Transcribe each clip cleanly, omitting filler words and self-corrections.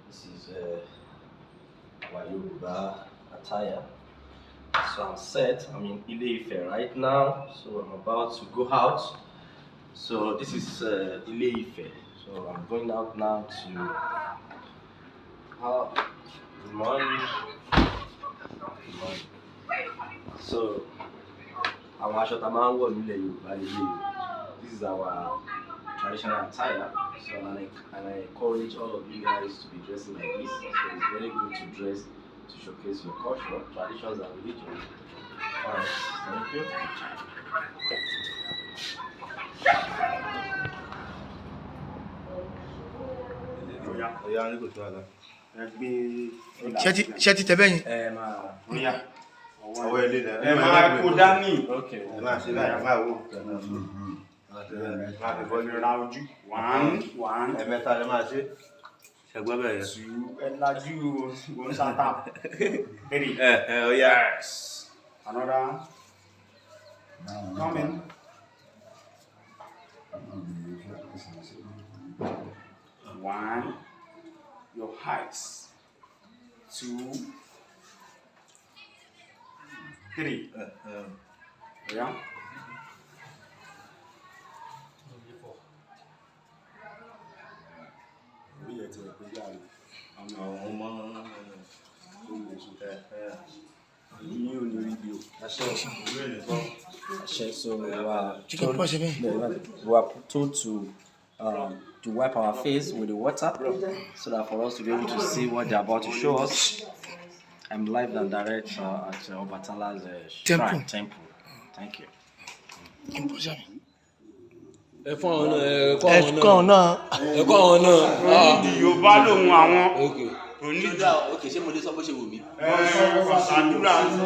This is our Yoruba attire. So I'm set. I'm in Ile-Ife right now. So I'm about to go out. So this is Ile-Ife. So I'm going out now to. Good morning. Good morning. So this is our traditional attire. So and I encourage all of you guys to be dressing like this. So it's very good to dress to showcase your culture, traditions, and religion. Alright, thank you. Ṣé ti tẹ̀bẹ́ yín? Kò dání. Okay. One. Ẹ̀mẹ́ta lè máa ṣe. Ṣẹ̀gbọ́n bẹ̀rẹ̀. Two. Ẹ̀lájú wọn ṣàtà. Three. Yes. Another. Coming. One. Your heights. Two. Three. Yeah. So we are told to wipe our face with the water so that for us to be able to see what they're about to show us. I'm live and direct at Obatala's temple. Thank you. Ẹ̀kọ́ náà. Yorùbá lòun àwọn. Okay, ṣé mo lè sọ bó ṣe wù mí? Ṣàdúrà ní.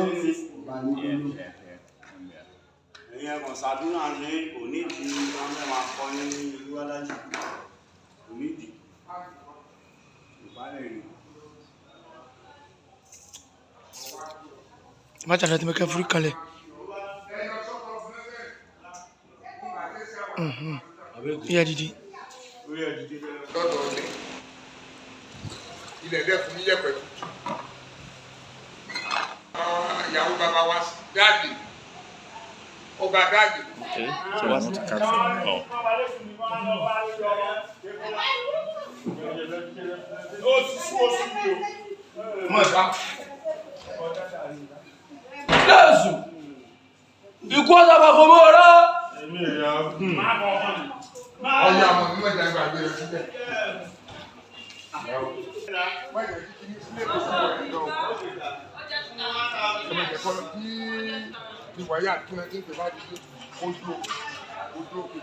Ìyẹn kan ṣàdúrà ní onídìí wọn fẹ́ máa kọ́ ní ìlú adájú. Onídìí. Ìbálẹ̀ rẹ̀. Mátà láti mẹ́kẹ́ fúrí kalẹ̀. Ìyá dìde. Lọ́dọ̀ ọ̀lẹ́ ilẹ̀ dẹ́kun ní yẹ̀pẹ̀ tuntun. Ìyàwó bàbá wa dáàdì ọba dáàdì. Okay, so I want to catch them. Jésù ikú ọ̀sán kò mọ̀ ọ́rọ́. Ọ̀yà àmọ̀ ní mẹ́ta gbàgbé rẹ̀ síbẹ̀. Mẹ́ta kíkí ní sílé kò sí ọ̀rẹ́ náà. Mẹ́ta kọ́ kí ìwàyà àti kí n bá dìde ojú òkú.